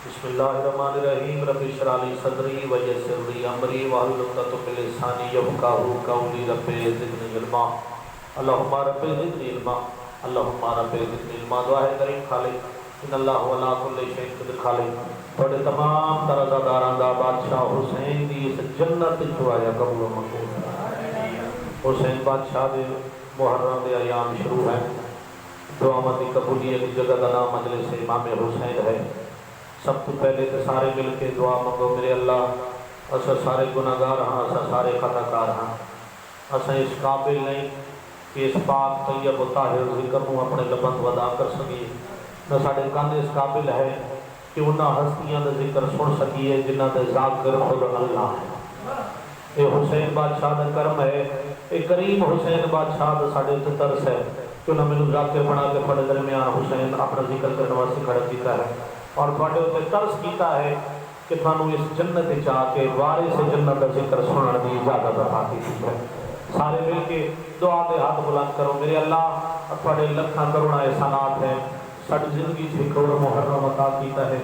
بسم اللہ الرحمن الرحیم رب اشرح لی صدری ویسر لی امری واحلل عقدۃ من لسانی یفقہوا قولی رب زدنی علما اللہم رب زدنی علما اللہم رب زدنی علما دعا ہے کریم خالق ان اللہ علی کل شیء قدیر خالق بڑے تمام درجہ دا بادشاہ حسین دی اس جنت جو آیا قبول و منظور حسین بادشاہ دے محرم دے ایام شروع ہیں دعا مندی قبولیت کی جگہ کا نام مجلس امام حسین ہے سب تو پہلے تو سارے مل کے دعا منگو میرے اللہ اسا سارے گناہگار ہاں اسا سارے خطا کار ہاں اسا اس قابل نہیں کہ اس پاک طیب و طاہر ذکر کو اپنے لبند ودا کر سکیے نہ ساڑے کاندے اس قابل ہے کہ انہاں ہستیاں دے ذکر سن سکیے جنہ دے ذاکر خود اللہ ہے اے حسین بادشاہ دا کرم ہے اے کریم حسین بادشاہ دا ساڑے تے ترس ہے کہ انہاں میں ذاکر بنا کے پڑے درمیان حسین اپنا ذکر کرنے واسطے کھڑا کیتا ہے اور بڑے ہوتے ترس کیتا ہے کہ تھانوں اس جنت چاہ کے وارث جنت کا ذکر سننے دی اجازت عطا کی ہے سارے مل کے دعا دے ہاتھ بلند کرو میرے اللہ تھوڑے لکھاں کروڑا احسانات ہیں ساری زندگی سے ایک اور محرم عطا کیتا ہے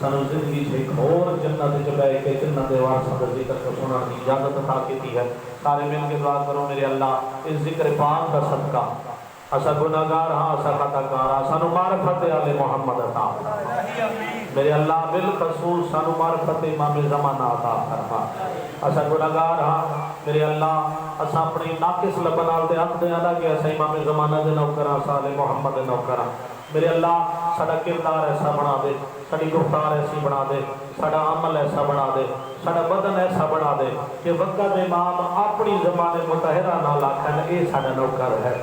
سانو زندگی سے ایک اور جنت چ بیٹھ کے جنت دے وارثاں دا ذکر سننے دی اجازت عطا کی ہے سارے مل کے دعا کرو میرے اللہ اس ذکر پاک کا صدقہ اسا گناہگار ہاں اسا خطا کار ہاں سانو معرفت آل محمد عطا میرے اللہ بالخصوص سانو معرفت امام زمانہ عطا فرما اسا گناہگار ہاں میرے اللہ اسا اپنی ناقص لبنال دے حق دے ادا کہ اسا امام زمانہ دے نوکراں سال محمد دے نوکراں میرے اللہ ساڈا کردار ایسا بنا دے ساڈی گفتار ایسی بنا دے ساڈا عمل ایسا بنا دے ساڈا بدن ایسا بنا دے کہ وقت امام اپنی زبان مطہرہ نال آکھن اے ساڈا نوکر ہے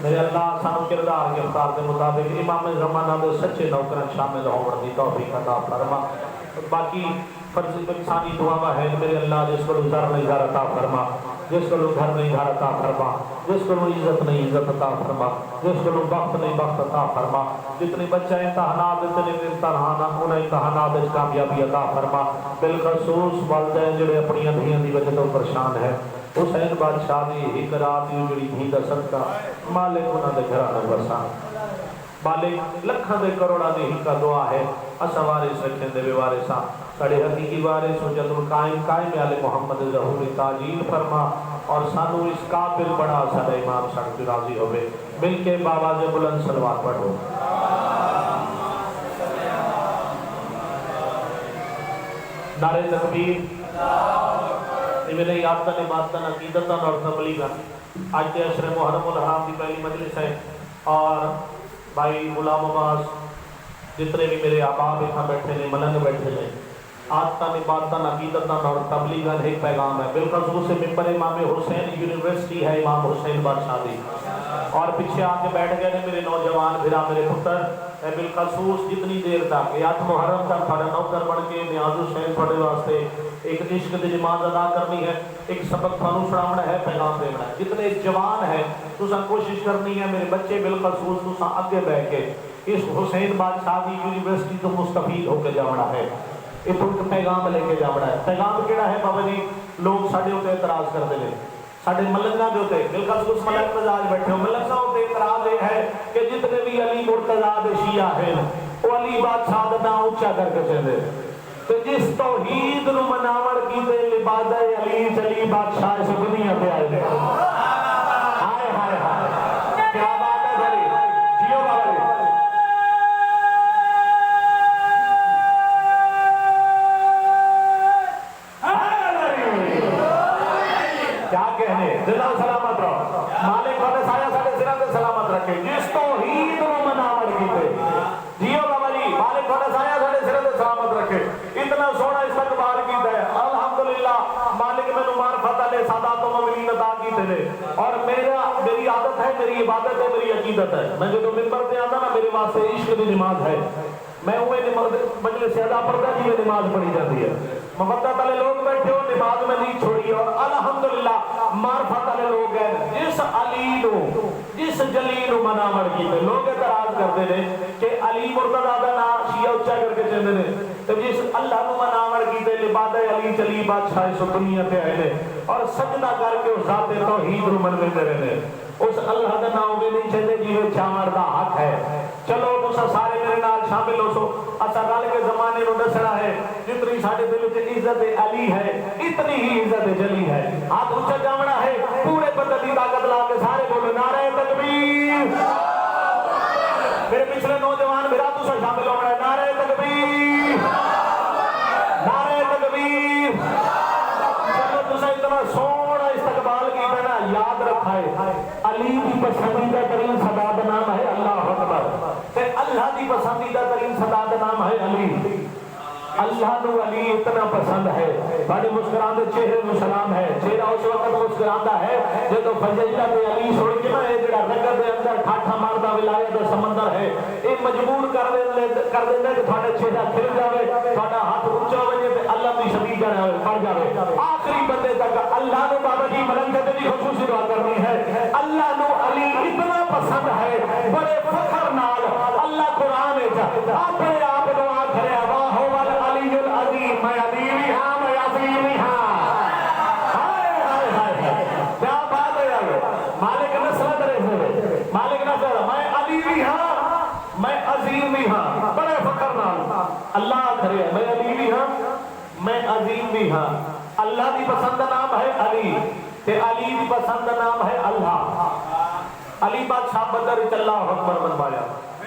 میرے اللہ سانو کردار گفتار کے مطابق امام زمانہ دے سچے نوکران شامل ہون دی توفیق عطا فرما باقی فرض انسانی دعا ہے میرے اللہ جس کو گھر نہیں گھر عطا فرما جس کو گھر نہیں گھر عطا فرما جس کو عزت نہیں عزت عطا فرما جس کو وقت نہیں وقت عطا فرما جتنے بچے امتحانات اتنے امتحانات انہیں امتحانات اس کامیابی عطا فرما بالخصوص والدین جڑے اپنی دھیاں دی وجہ تو پریشان ہے حسین بادشاہ دی ایک رات دی جڑی دھی دا صدقہ مالک انہاں دے گھراں وسا مالک لکھاں دے کروڑاں دی ہی کا دعا ہے اسا وارث رکھیں دے بے وارثاں ساڈے حقیقی وارث ہو جد قائم آل محمد ظہور تعجیل فرما اور سانو اس قابل بڑا ساڈا امام ساڈے تے راضی ہوے مل کے باواز بلند صلوات پڑھو نعرہ تکبیر میرے یادتاں نمازتاں عقیدتاں اور تبلیغاں آج کے عشر محرم الحرام کی پہلی مجلس ہے اور بھائی غلام عباس جتنے بھی میرے احباب یہاں بیٹھے ہیں ملنگ بیٹھے ہیں آدتاں نمازتاں عقیدتاں اور تبلیغاں ایک پیغام ہے بالخصوص سے ممبر امام حسین یونیورسٹی ہے امام حسین بادشاہ دی اور پیچھے آ کے بیٹھ گئے ہیں میرے نوجوان بھرا میرے پتر بالخصوص جتنی دیر تک یہ 8 محرم تک پڑھا نوکر بن کے نیاز حسین پڑھے واسطے ایک عشق دی نماز ادا کرنی ہے ایک سبق تھانوں سناونا ہے پیغام دینا ہے جتنے جوان ہیں تساں کوشش کرنی ہے میرے بچے بالخصوص تساں آگے بیٹھ کے اس حسین بادشاہ دی یونیورسٹی تو مستفید ہو کے جانا ہے ایک پیغام لے کے جانا ہے پیغام کیڑا ہے بابا جی لوگ ساڈے اوتے اعتراض کرتے ہیں ساڈے ملنگاں دے اوتے بالخصوص ملنگ مزاج بیٹھے ہو ملنگاں اوتے اعتراض یہ ہے کہ جتنے بھی علی مرتضیٰ دے شیعہ ہیں وہ علی بادشاہ دا نام اونچا کر کے چلے تو جس توحید نو مناور کی دے لبادہ علی چلی بادشاہ اس دنیا پہ آئے دے ہائے ہائے ہائے کیا بات ہے بھائی جیو بھائی کیا کہنے زندہ سلامت رہو مالک بھائی سایہ ساڑے سرہ سلامت رکھے جس توحید نو مناور کی دے جیو بھائی مالک بھائی سایہ ساڑے سرہ سلامت رکھے اتنا سونا استقبال کیتا ہے الحمدللہ مالک میں معرفت علیہ سادات و مومنین عطا کیتے ہیں اور میری عادت ہے میری عبادت ہے میری عقیدت ہے میں جو منبر پہ آتا نا میرے واسطے عشق دی نماز ہے میں اوے مجلس ادا پڑھتا جی میں نماز پڑھی جاتی ہے محبت والے لوگ بیٹھے ہو نماز میں نہیں چھوڑی اور الحمدللہ معرفت والے لوگ ہیں جس علی نو جس جلی نو مناور کیتے لوگ اعتراض کرتے ہیں کہ علی مرتضیٰ دا نام شیعہ اونچا کر کے چلتے ہیں تو جس اللہ نو مناور کیتے لبادہ علی چلی بادشاہ اس دنیا پہ آئے اور سجدہ کر کے اس ذات توحید نو منوے رہے اس اللہ دا نام بھی نہیں چاہتے جی وہ چاور دا حق ہے چلو تسا سارے میرے نال شامل ہو سو اسا رل کے زمانے نو دسنا ہے جتنی ساڈے دل وچ عزت علی ہے اتنی ہی عزت جلی ہے ہاتھ اونچا جاونا ہے پورے بدن دی طاقت لا کے سارے بولو نعرہ تکبیر میرے پچھلے نوجوان میرا تسا شامل ہونا ہے نعرہ تکبیر نعرہ تکبیر چلو تسا اتنا سونا استقبال کی نا یاد رکھا ہے علی کی پسندیدہ ترین صدا کا نام ہے اللہ اکبر تے اللہ کی پسندیدہ ترین صدا کا نام ہے علی اللہ نو علی اتنا پسند ہے بڑے مسکراندے چہرے نو سلام ہے چہرہ اس وقت مسکراندا ہے جدوں فضیلہ تے علی سن کے نا جڑا رگت دے اندر ٹھاٹھا ماردا ولایت دا سمندر ہے اے مجبور کر دیندا کہ تھوڑا چہرہ کھل جاوے تھوڑا ہاتھ اونچا ہو جائے تے اللہ دی شبیہ جانا پڑ جاوے آخری بندے تک اللہ نو بابا جی ملنگ تے خصوصی دعا کرنی ہے اللہ نو علی اتنا پسند ہے بڑے فخر نال اللہ قرآن وچ اپنے آپ نو آکھے واہ علی العظیم میں علی بھی ہاں میں عظیم بھی ہاں ہائے ہائے ہائے کیا بات ہے یار مالک نصرت رہے مالک نصرت میں علی بھی ہاں میں عظیم بھی ہاں بڑے فخر نال اللہ کرے میں علی بھی ہاں میں عظیم بھی ہاں اللہ دی پسند نام ہے علی تے علی دی پسند نام ہے اللہ علی بادشاہ بدر اللہ اکبر منوایا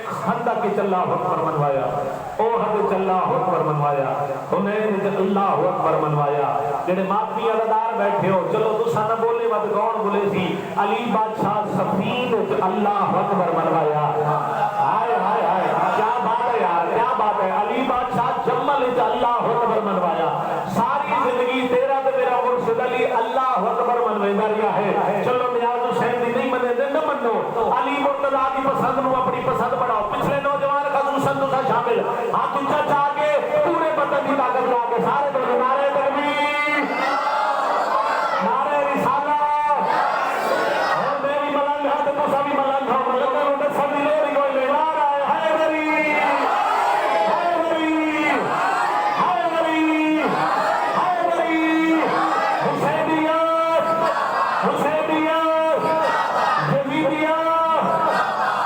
خندق کے اللہ اکبر منوایا اوہد کے اللہ اکبر منوایا حنین کے اللہ اکبر منوایا جڑے ماتمی عددار بیٹھے ہو چلو تسا نہ بولے مت کون بولے سی علی بادشاہ صفین کے اللہ اکبر منوایا ہائے ہائے ہائے کیا بات ہے یار کیا بات ہے علی بادشاہ جمل کے اللہ اکبر منوایا ساری زندگی تیرا تے میرا مرشد علی اللہ اکبر منویندا رہیا ہے چلو نیاز حسین دی نہیں منے تے نہ منو علی مرتضی دی پسند نو اپنی پسند بڑھاؤ پچھلے نوجوان خصوصاً تسا شامل ہاتھ اونچا چاہ کے پورے بدن کی طاقت لا کے سارے بولو نعرہ تکبیر نعرہ رسالت اور میں بھی ملنگ ہاں تے تسا بھی ملنگ ہو ملنگاں نوں دسن دی لوڑ ہی کوئی نہیں نعرہ حیدری حیدری حیدری حیدری حسینیت حسینیت یزیدیت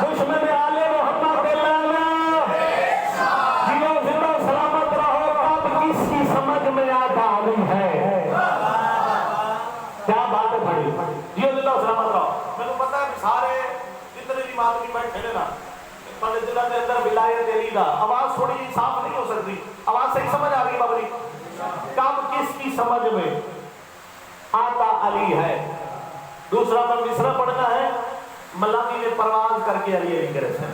دشمن آلے محمد اللہ جیو زندہ سلامت رہو اب کس کی سمجھ میں آتا علی ہے کیا بات ہے بڑی جیو زندہ سلامت رہو میں کو پتا ہے سارے جتنے بھی بات کی بیٹھے ہیں نا بڑے دلہ کے اندر ولایت علی دا آواز تھوڑی صاف نہیں ہو سکتی آواز صحیح سمجھ آ رہی بابری کب کس کی سمجھ میں آتا علی ہے دوسرا پر مصرع پڑھنا ہے ملنگی نے پرواز کر کے علی علی کرے سے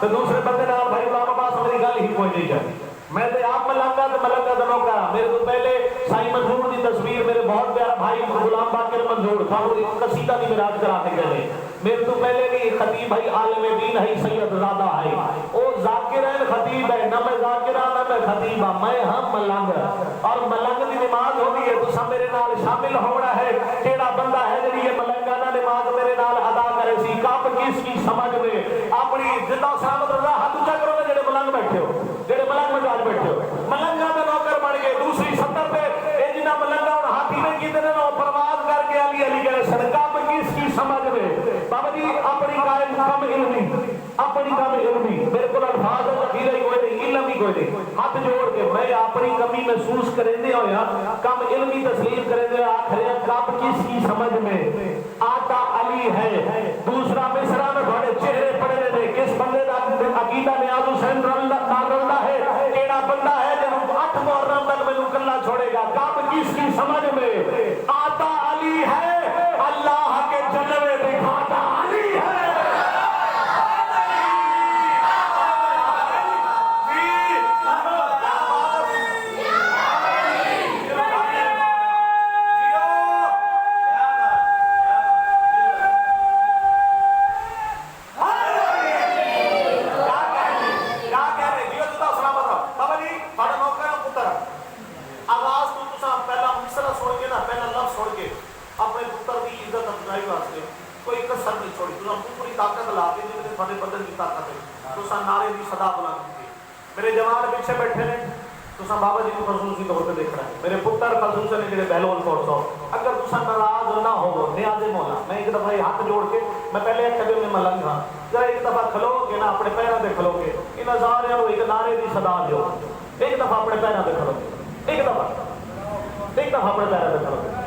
تو دوسرے بندے نال بھائی غلام عباس میری گل ہی کوئی نہیں چاہتی میں تے آپ ملنگا تے ملنگا دنوں کا میرے کو پہلے سائی منظور دی تصویر میرے بہت پیارا بھائی غلام باقر منظور تھا وہ قصیدہ دی میراث کرا کے گئے میرے تو پہلے بھی خطیب بھائی عالم دین ہے سید زادہ ہے او ذاکرین خطیب ہے نہ میں ذاکرہ نہ میں خطیبہ میں ہم ملنگ اور ملنگ دی نماز ہوگی ہے تو سب میرے نال شامل ہونا ہے کیڑا بندہ ہے جڑی یہ ملنگانہ نماز میرے نال ادا کرے سی کب کس کی سمجھ میں اپنی زندہ سلامت رضا ہاتھ اونچا کرو نا جڑے ملنگ بیٹھے ہو جڑے ملنگ میں آج بیٹھے ہو ملنگا دے نوکر بن گئے دوسری سطر پہ اے جنہ ملنگا اور ہاتھی نے کی دے نو پرواز کر کے علی علی کرے صدقہ پہ کس کی سمجھ میں بابا جی اپنی قائم کم علمی اپنی کم علمی میرے کو الفاظ ذخیرہ ہی کوئی نہیں علم ہی کوئی نہیں ہاتھ جوڑ کے میں اپنی کمی محسوس کریں دے ہویا کم علمی تسلیم کریں دے آخر کب کس کی سمجھ میں آتا علی ہے دوسرا مصرع میں بڑے چہرے پڑے دے کس بندے دا عقیدہ نیاز حسین رلدہ ہے کیڑا بندہ ہے جب 8 محرم تک میں کلا چھوڑے گا کب کس کی سمجھ میں آتا علی ہے اللہ کے جلوے دکھاتا علی ہے میرے جوان پیچھے بیٹھے ہیں تو بابا جی کو خصوصی طور پہ دیکھ رہا ہے میرے پتر خصوصاً جڑے بہلول فورس ہو اگر تسا ناراض نہ ہو نیاز مولا میں ایک دفعہ ہاتھ جوڑ کے میں پہلے ایک کبھی میں ملنگ ہاں ذرا ایک دفعہ کھلو کے نا اپنے پیروں پہ کھلو کے انہاں سارے ایک نعرے دی صدا دیو ایک دفعہ اپنے پیروں پہ کھلو ایک دفعہ اپنے پیروں پہ کھلو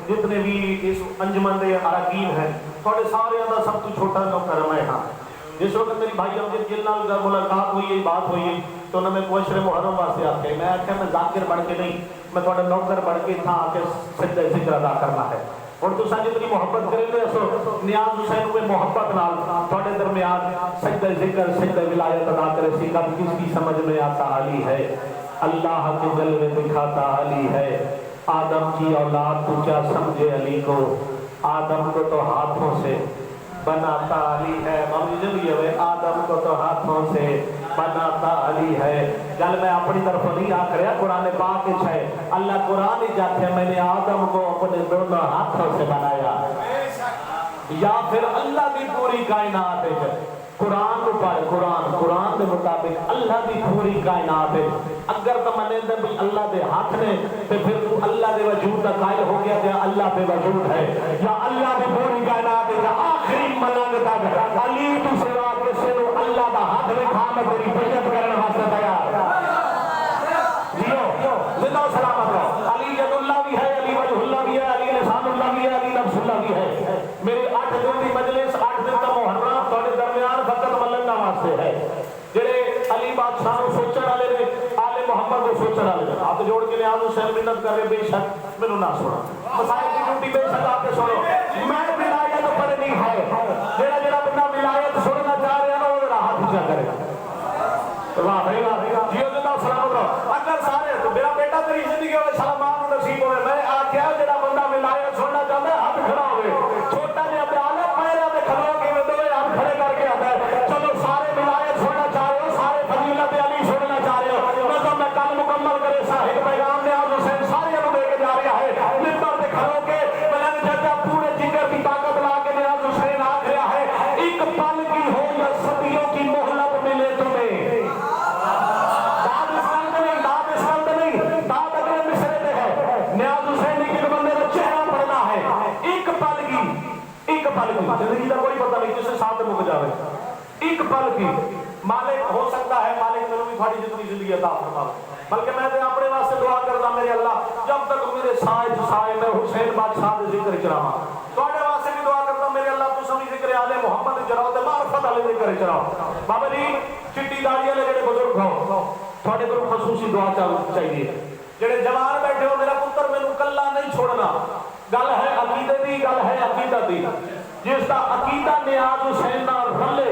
جتنے بھی اس انجمن دے اراکین ہیں تھوڑے سارے دا سب تو چھوٹا نوکر میں ہاں جس وقت میری بھائی امجد جل نال ملاقات ہوئی بات ہوئی تو انہوں نے کوشر محرم واسطے آتے میں آکھا میں ذاکر بڑھ کے نہیں میں تھوڑا نوکر بڑھ کے تھا آکے سجدہ ذکر ادا کرنا ہے اور تو سانجھ اتنی محبت کریں گے سو نیاز حسین ہوئے محبت نال تھوڑے درمیان سجدہ ذکر سجدہ ولایت ادا کرے سی کب کس کی سمجھ میں آتا علی ہے اللہ کے جلوے دکھاتا علی ہے آدم کی اولاد تو کیا سمجھے علی کو آدم کو تو ہاتھوں سے بناتا علی ہے آدم کو تو ہاتھوں سے بناتا علی ہے گل میں اپنی طرف نہیں آ کریا قرآن پاک ہے اللہ قرآن جاتے ہیں میں نے آدم کو اپنے دونوں ہاتھوں سے بنایا یا پھر اللہ کی پوری کائنات ہے قرآن پر قرآن کے مطابق اللہ کی پوری کائنات ہے اگر تو منے دے بھی اللہ دے ہاتھ نے تے پھر تو اللہ دے وجود دا قائل ہو گیا تے اللہ بے وجود ہے یا اللہ دی پوری کائنات دا آخری ملنگ تک علی تو سوا کسے نو اللہ دا ہاتھ دکھا میں تیری بجت کرنے واسطے تیار جیو زندہ و سلامت رہو علی ید اللہ بھی ہے علی وجہ اللہ بھی ہے علی لسان اللہ بھی ہے علی نفس اللہ بھی ہے میری 8 دن دی مجلس 8 دن کا محرم تھوڑے درمیان فقط ملنگا واسطے ہے جڑے علی بادشاہ کو سوچن والے نے آل محمد کو سوچن والے نے آپ جوڑ کے نیاز حسین منت کر رہے بے شک مینوں نہ سنا مسائل کی ڈیوٹی بے شک آپ کے سنو میں ولایت پر نہیں ہے جڑا جڑا بندہ ولایت سننا چاہ رہا ہے وہ راہ پیچھا کرے گا واہ بھائی واہ جیو زندہ سلامت رہو اگر سارے تو میرا بیٹا تیری زندگی میں سلام نصیب ہوئے میں آکھیا جڑا بندہ ولایت سننا چاہتا ہے ہاتھ کھڑا ہوئے چھوٹا جہا پیالہ پہلے تے کھڑو کے میں دوے ہاتھ کھڑے کر کے آتا ہے چلو سارے ولایت سننا چاہ رہے ہو سارے فضیلت علی سننا چاہ رہے ہو نظم میں کل مکمل کرے صاحب پیغام نیاز حسین سارے انہوں دے کے جا رہا ہے ممبر تے کھڑو کے بلند ججا پورے جگر کی طاقت لا کے نیاز حسین آکھ رہا ہے ایک پل کی ہو یا صدیوں کی مہلت ملے تمہیں زندگی کا کوئی پتہ نہیں جسے ساتھ مک جاوے ایک پل کی مالک ہو سکتا ہے مالک میں بھی تھوڑی جتنی زندگی عطا فرما بلکہ میں اپنے واسطے دعا کرتا میرے اللہ جب تک میرے سائے میں حسین بادشاہ دے ذکر چراواں تواڈے واسطے بھی دعا کرتا میرے اللہ تو سبھی ذکر آل محمد چراؤ تے معرفت والے ذکر چراؤ بابا جی چٹی داڑھی والے جڑے بزرگ ہو تواڈے کو خصوصی دعا چاہیے جڑے جوان بیٹھے ہو میرا پتر مینوں کلا نہیں چھوڑنا گل ہے عقیدے دی گل ہے عقیدت دی جس کا عقیدہ نیاز حسین نہ رلے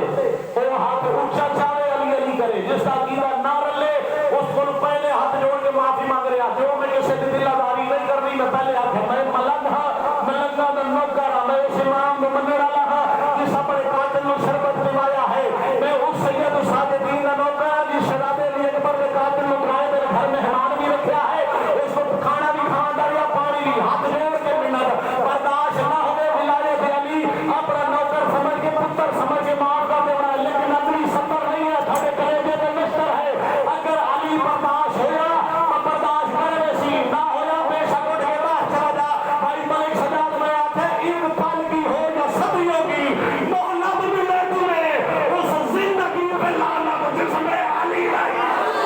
وہ ہاتھ اونچا چاہے علی علی کرے جس کا عقیدہ نہ رلے اس کو پہلے ہاتھ جوڑ کے معافی مانگ رہا جو میں کسی کی دل داری نہیں کرنی میں پہلے ہاتھ میں ملنگ ہاں ملنگا دا نوکر ہاں میں اس امام کو مننے والا ہاں جس اپنے قاتل کو شربت پلایا ہے میں اس سید ساجدین دا نوکر ہاں جس شراب علی اکبر کے قاتل کو کرائے میرے گھر مہمان بھی رکھا ہے اس کو کھانا بھی کھانا یا پانی بھی ہاتھ جوڑ کے منت برداشت نہ ہوئے ولایت علی اپنا نوکر سمجھ کے پتر سمجھ کے معاف کر دینا لیکن اپنی سفر نہیں ہے تھوڑے کلیجے میں مشتر ہے اگر علی برداشت ہویا تو برداشت کرے سی نہ ہویا بے شک اٹھ کے باہر چلا جا بھائی ملک سجاد میں آتے ایک پل کی ہو یا صدیوں کی مہلت ملے تمہیں اس زندگی پہ لعنت جس میں علی رہی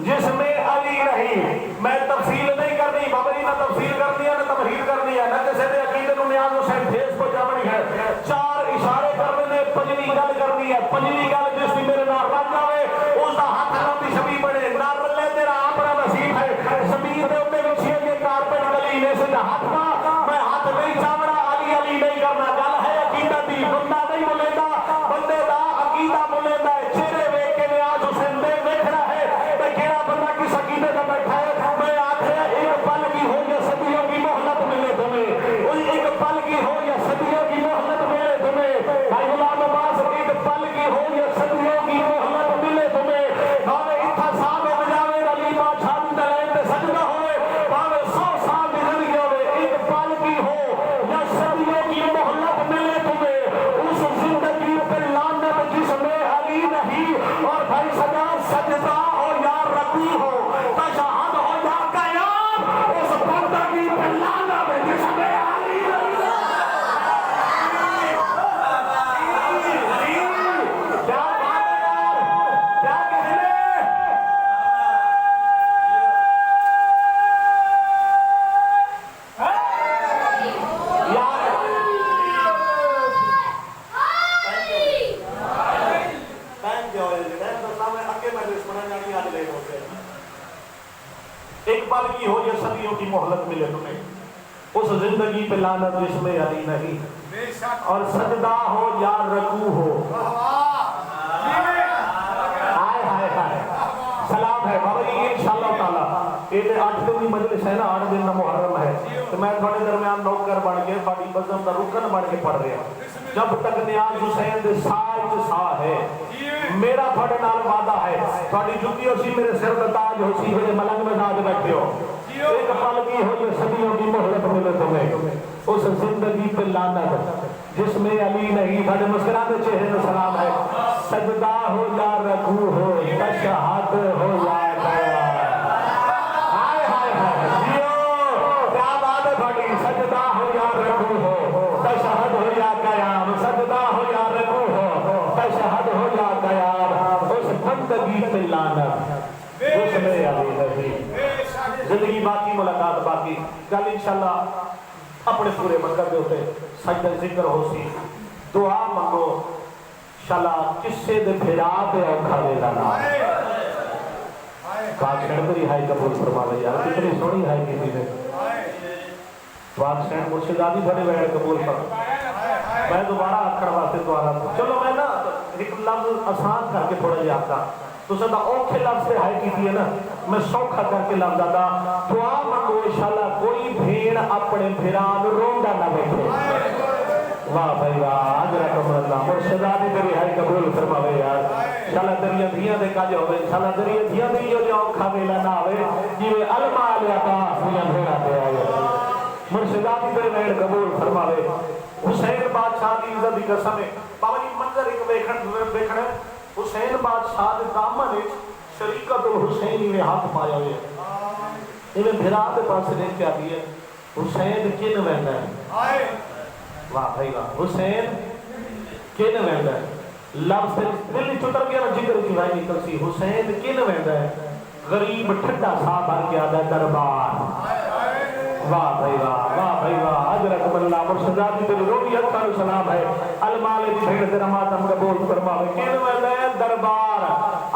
جس میں علی رہی میں تفصیل نہیں کرنی بابا جی نہ تفصیل کرنی ہے نہ تمہید کرنی ہے نہ کسی نے عقیدے کو نیاز حسین ٹھیس کو جامنی ہے 4 اشارے کرنے نے پنجویں گل کرنی ہے پنجویں گل جس کی میرے نال رل جاوے اس دا ہاتھ لمبی شبی بنے نہ رلے تیرا اپنا نصیب ہے زمین دے اوپر وچھے یہ کارپٹ گلی نے سے ہاتھ میں ہاتھ نہیں چاوڑا علی علی نہیں کرنا گل ہے عقیدہ دی بندہ نہیں بولیندا بندے دا عقیدہ بولیندا ہے چہرے ویکھ کے نیاز حسین دے ویکھنا ہے تے کیڑا بندہ کس عقیدے دا بیٹھا ہے میں آکھیا ایک پل کی ہو یا صدیوں کی مہلت ملے تمہیں کوئی ایک پل کی ہو یا صدیوں کی مہلت ملے تمہیں بھائی غلام عباس ایک پل کی ہو یا صدیوں کی مہلت ملے تمہیں بھاوے اتھا سال ہو جاوے علی بادشاہ دی دلائل تے سجدہ ہوئے بھاوے 100 سال دی زندگی ہوئے ایک پل کی ہو یا صدیوں کی مہلت ملے تمہیں اس زندگی پہ لعنت جس میں علی نہیں اور بھائی سجا سجدہ ہو یا رکوع ہو تشہد ہو یا قیام اس بندگی پہ لعنت جس میں علی نہیں کیا بات ہے یار کیا کہنے ایک پل کی ہو یا صدیوں کی مہلت ملے تمہیں اس زندگی پہ لعنت جس میں علی نہیں اور سجدہ ہو یا رکوع ہو سلام ہے بابا جی انشاءاللہ تعالی یہ 8 دن کی مجلس ہے نا 8 دن کا محرم ہے تو میں تھوڑے درمیان نوکر بن کے تھوڑی بزم کا رکن بن کے پڑھ رہا جب تک نیاز حسین دے سائے سا ہے میرا تھوڑے نال وعدہ ہے تھوڑی جتی ہو سی میرے سر کا تاج ہو سی میرے ملنگ میں تاج بیٹھے ہو ایک پل کی ہو یہ صدیوں کی مہلت ملے تمہیں اس زندگی پہ لعنت جس میں علی نہیں تھوڑے مسکراتے چہرے میں سلام ہے سجدہ ہو یا رکوع ہو تشہد ہو یا قیام ہائے ہائے ہائے جیو کیا بات ہے بھائی سجدہ ہو یا رکوع ہو تشہد ہو یا قیام سجدہ ہو یا رکوع ہو تشہد ہو یا قیام اس بندگی پہ لعنت اس میں علی نہیں زندگی باقی ملاقات باقی کل انشاءاللہ اپنے پورے منظر دے ہوتے سجدہ ذکر ہو سی دعا منگو انشاءاللہ کسے دے پھرا پہ اوکھا دے لانا پاک سینڈ پر ہائی قبول فرما لے یار کتنی سونی ہائی کسی نے پاک سینڈ مرشدادی بڑے بیٹھ قبول فرما میں دوبارہ آکھڑ واسطے دوارا چلو میں نا ایک لفظ آسان کر کے تھوڑا جی آتا تو سدا اوکھے لفظ سے ہائی کی ہے نا میں سوکھا کر کے لفظ آتا دعا منگو انشاءاللہ کوئی بھیڑ اپنے بھیران رونڈا نہ بیٹھے واہ بھائی واہ آج رکھم اللہ مرشدانی تیری ہائی قبول فرماوے یار انشاءاللہ دریاں دھیاں دے کاجے ہوئے انشاءاللہ دریاں دھیاں دے یہ جاؤ کھاویلا نہ ہوئے جیوے علماء علیہ پاس دیا بھیڑا دے آئے مرشدانی تیری بھیڑ قبول فرماوے حسین بادشاہ دی عزت دی قسم ہے بابا جی منظر ایک بیکھن ہے حسین بادشاہ دے دامن شریکت الحسینی میں ہاتھ پایا ہوئے انہیں بھرا دے پاس نے کیا دیا حسین کن ویندا ہے واہ بھائی واہ حسین کن ویندا ہے لفظ دل چتر گیا نا جگر کی بھائی نکل سی حسین کن ویندا ہے غریب ٹھڈا سا بھر کے آدھا دربار واہ بھائی واہ اجرکم اللہ مرشدات دی روحی اکھاں سلام ہے المال دی بھیڑ تیرا ماتم قبول فرماوے کین ویندا ہے دربار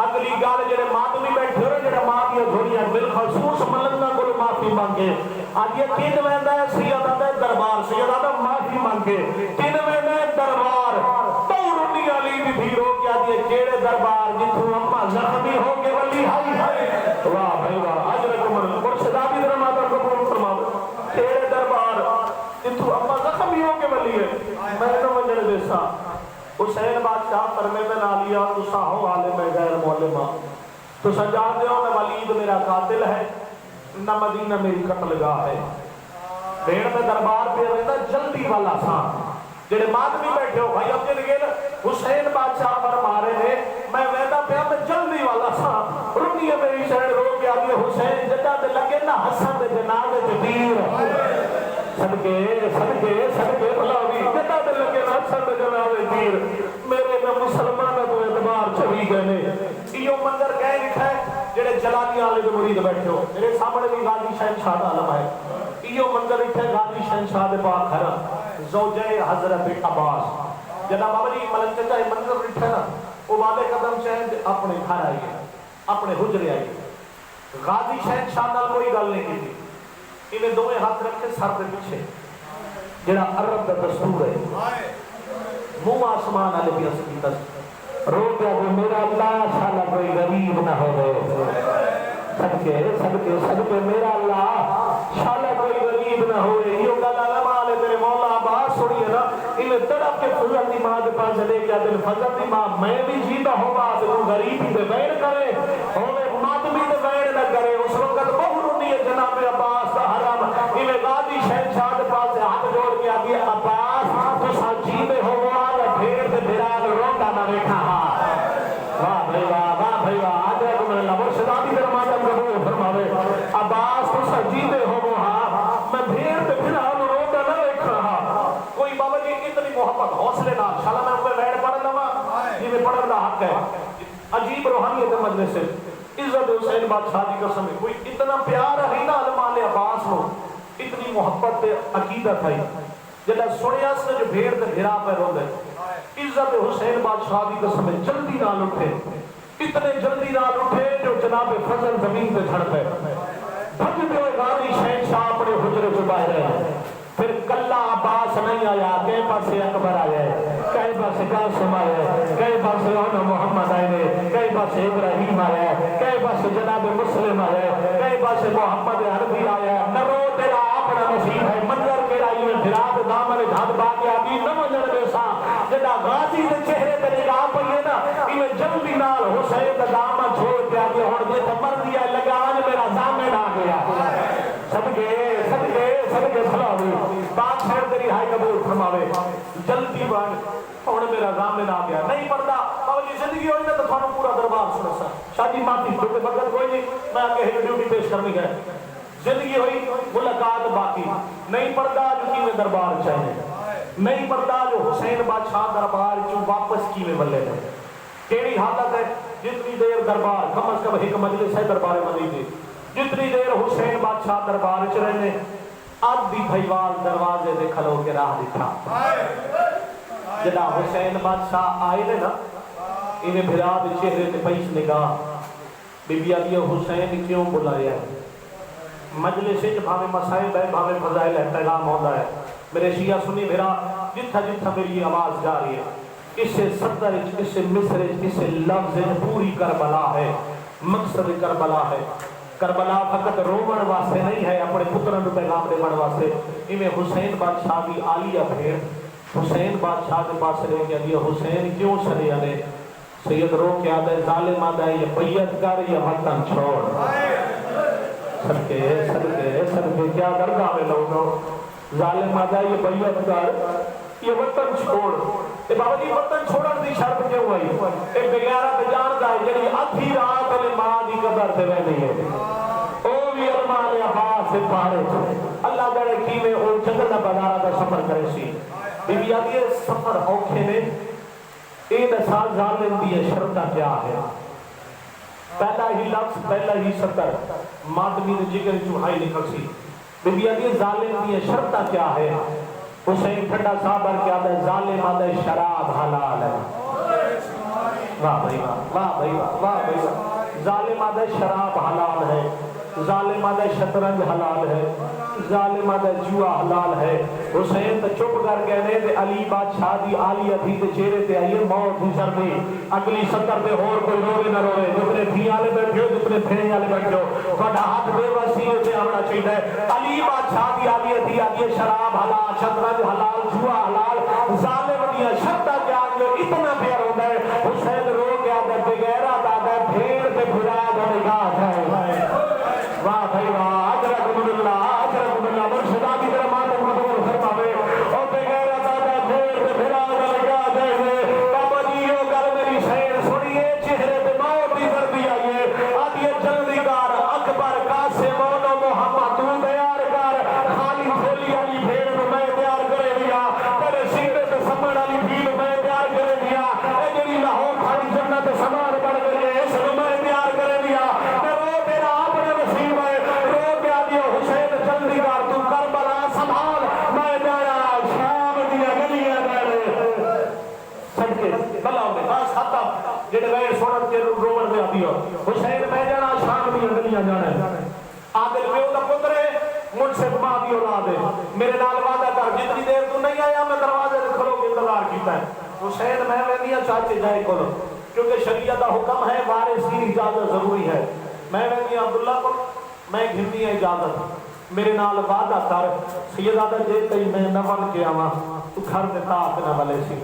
اگلی گل جڑے ماتمی بیٹھے ہو جڑے ماں دی جھوڑیاں بالخصوص ملنگا کول معافی مانگے اج یہ کین ویندا ہے سید آندا دربار سید آندا معافی مانگے کین ویندا ہے دربار توڑنی علی دی بھیڑو کیا دی کیڑے دربار جتھوں اما زخمی ہو کے ولی ہائی واہ بھائی واہ اجرکم اللہ مرشدات دی ماتم قبول فرماوے تیرے دربار انتو اما زخمی ہو کے ولی ہے میں نو وجڑ دیسا حسین بادشاہ فرمے میں نالیا تو ساہو عالم غیر معلمہ تو سجاد دیو میں ولید میرا قاتل ہے نہ مدینہ میری قتل گاہ ہے بھیڑ میں دربار پہ رہتا جلدی والا سا جڑے مادمی بیٹھے ہو بھائی اب جن گئے حسین بادشاہ فرما رہے نے میں ویدہ پہ میں جلدی والا سا رنی ہے میری شہر رو کے آگے حسین جدہ دے لگے نا حسن دے جنازے دے دیر صدقے بلاوی جدہ دے لگے نا حسن دے جنازے دیر میرے میں مسلمان تو اعتبار چلی گئے نے ایو منظر کہہ لکھا ہے جڑے جلانی آلے دے مرید بیٹھے ہو میرے سامنے بھی غازی شہنشاہ عالم ہے ایو منظر لکھا ہے غازی شہنشاہ دے پاک حرم زوجہ حضرت عباس جناب بابا جی ملک چچا یہ منظر لکھا ہے نا وہ والے قدم چاہیں اپنے گھر آئیے اپنے حجرے آئیے غازی شہنشاہ نال کوئی گل نہیں کی تھی انہیں دوئے ہاتھ رکھے سر دے پیچھے جڑا عرب دا دستور ہے منہ آسمان والے بھی اس کی تصویر رو گیا وہ میرا اللہ شالا کوئی غریب نہ ہو گئے صدقے میرا اللہ شالا کوئی غریب نہ ہوئے یہ گل علماء علیہ تیرے مولا عباس سنیے نا انہیں تڑپ کے فضل دی ماں دے پاس لے گیا دل فضل دی ماں میں بھی جیتا ہوگا تو غریبی دے بیر کرے ہوئے ماتمی دے بیر نہ کرے اس وقت بہت رونی ہے جناب عباس دا حرم انہیں غازی شہنشاہ دے پاس ہاتھ جوڑ کے آگے عباس تو سا جیتے ہوگا پھر دے بھرال روٹا نہ ریکھا واہ بھائی واہ آجے تمہیں اللہ مرشداتی در ماتم قبول فرماوے عباس تو سا جیتے ہو میں بھیر تے بھرال روٹا نہ ریکھ رہا کوئی بابا جی اتنی محبت حوصلے نہ شالا میں اوپر بیٹھ پڑھ لما یہ میں پڑھن دا حق ہے عجیب روحانیت مجلس سے عزت حسین بادشاہ دی قسم ہے کوئی اتنا پیار ہے نا علماء عباس نو اتنی محبت تے عقیدت ہے جلہ سنیا سے جو بھیڑ تے بھیرا پہ رو دے عزت حسین بادشاہ دی قسم ہے جلدی نال اٹھے اتنے جلدی نال اٹھے جو جناب فضل زمین پہ جھڑ پہ بھجتے ہوئے غازی شہنشاہ اپنے حجرے سے باہر ہے پھر کلہ عباس نہیں آیا کئی پاس سے اکبر آیا ہے کئی پاس سے قاسم آیا ہے کئی پاس سے محمد آئے کئی پاس ابراہیم آیا ہے، کئی پاس جناب مسلم آیا ہے، کئی پاس محمد عربی آیا ہے، نہ رو تیرا اپنا نصیب ہے منظر کے رائی میں بھراد دامن جھاد باقی آبی نہ منظر بے سا جدا غازی دے چہرے تے نگاہ پئیے نا ایویں جلدی نال حسین دا دامن چھوڑ کے آگے ہن جے تے مر دیا لگا اج میرا ضامن آ گیا صدقے سلاوی پاک شہر تیری ہائی قبول فرماوے جلدی بن ہن میرا ضامن آ گیا نہیں پڑدا بابا جی زندگی ہوئی نا تو تھانوں پورا دربار سنا سا شادی ماتی تو بغیر کوئی نہیں میں آگے ڈیوٹی پیش کرنی ہے زندگی ہوئی ملاقات باقی نہیں پڑدا جو کی میں دربار چاہیے نہیں پڑدا جو حسین بادشاہ دربار چوں واپس کی میں بلے نے کیڑی حالت ہے جتنی دیر دربار کم از کم ایک مجلس ہے دربار مدینے جتنی دیر حسین بادشاہ دربار چ رہنے آدھی بھائیوال دروازے دے کھلو کے راہ دکھا جدا حسین بادشاہ آئے نے نا انہیں بھرا دے چہرے تے پیش نگاہ بی بی آدھی حسین کیوں بلایا ہے مجلس وچ بھاوے مصائب ہے بھاوے فضائل ہے پیغام ہوتا ہے میرے شیعہ سنی بھرا جتھا جتھا میری آواز جا رہی ہے اس سے صدر اس سے مصر اس سے لفظ پوری کربلا ہے مقصد کربلا ہے کربلا فقط رومن واسطے نہیں ہے اپنے پتروں کو پیغام دینے واسطے انہیں حسین بادشاہ کی عالیہ پھیر حسین بادشاہ کے پاس رہ گیا دیا حسین کیوں سریا نے سید رو کیا دے ظالم آدھا ہے یہ بیعت کر یا وطن چھوڑ صدقے کیا درگاہ میں لوگوں ظالم آدھا ہے یہ بیعت کر یہ وطن چھوڑ اے بابا جی وطن چھوڑن دی شرط کیوں ہوئی اے بغیرہ تے جان دا جڑی ادھی رات علی ماں دی قبر تے رہندی ہے او وی ارمان عباس سے پارے اللہ کرے کیویں او جنگل دا بازار دا سفر کرے سی بی بی آدھی سفر اوکھے نے اے دسال ظالم دی شرط کیا ہے پہلا ہی لفظ پہلا ہی سطر مادمی دے جگر چوں ہائی نکل سی بی بی آدھی ظالم دی شرط کیا ہے حسین ٹھنڈا صابر کیا دے ظالم آدھے شراب حلال ہے واہ بھائی واہ بھائی واہ بھائی ظالم آدھے شراب حلال ہے ظالم آدھے شطرنج حلال ہے ظالم آدھے جوا حلال ہے حسین تو چپ کر کہنے دے علی بادشاہ دی آلی ادھی دے چہرے تے آئیے موت دی سر دی اگلی سطر دے اور کوئی روے نہ روے جتنے تھی آلے بیٹھے ہو جتنے پھینے آلے بیٹھے ہو فٹا ہاتھ بے وسیع سے آمنا چاہیے علی بادشاہ دی آلی ادھی آئیے شراب حلال شطرنج حلال جوا حلال ظالم دیا شرطہ کیا جو اتنا پیار ہوتا ہے حسین رو کیا دے بغیرہ دادا بھیڑ پہ بھرا دے نگاہ جائے واہ بھائی واہ اجرکم اللہ مرشدہ کی طرح ماتم قبول فرماوے اور بغیر دادا بھیڑ پہ بھرا دے نگاہ جائے بابا جی یہ گل میری شہر سنیے چہرے پہ موت دی کردی آئیے آدھیے جلدی کار اکبر قاسم و محمد تو تیار کر خالی کھولی علی بھیڑ میں تیار کرے دیا تیرے سینے پہ سمڑ علی بھیڑ میں تیار کرے دیا اے جڑی لاہور کھاڑی جنت سمان بڑھ گئی ہے اس میں تیار کرے دیا میں رو تیرا اپنے نصیب ہے رو کیا دیا حسین جلدی کار تو کربلا سنبھال میں جایا شام دیا گلیاں گئے صدقے بلاؤ میں بس ختم جڑے غیر سنت کے رومن میں آتی ہو حسین میں جانا شام دیا گلیاں جانا عادل پیو دا پتر ہے مجھ سے ماں دی اولاد ہے میرے نال وعدہ کر جتنی دیر تو نہیں آیا میں دروازے سے کھلو کے انتظار کیتا ہے حسین میں وینیا چاچے جائے کھولو کیونکہ شریعت کا حکم ہے وارث کی اجازت ضروری ہے میں وینیا عبداللہ کو میں گھنی ہے اجازت میرے نال وعدہ کر سیدادہ جے کئی میں نہ بن کے آواں تو گھر میں تاک نہ بلے سی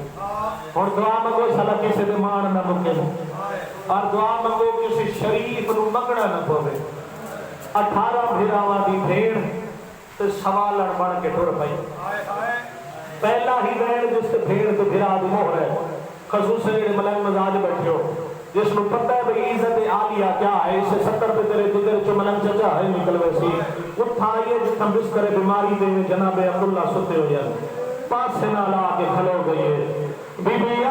اور دعا منگو سلا کسی دے مان نہ مکے اور دعا منگو کسی شریف نو مکڑا نہ پوے 18 بھراواں دی بھیڑ تے سوا لڑ بن کے ٹر پئی پہلا ہی وین جس تے بھیڑ تے بھرا دی مہر ہے خصوص سے ملائم مزاج بیٹھے ہو جس نو پتہ ہے بھئی عزت عالیہ کیا ہے اس سے 70 پہ تیرے جگر چ ملائم چچا ہے نکل ویسی اٹھائیے جتنا بستر بیماری دے جناب عبداللہ ستے ہو جائے پاس سے نہ لا کے کھلو گئی بی بی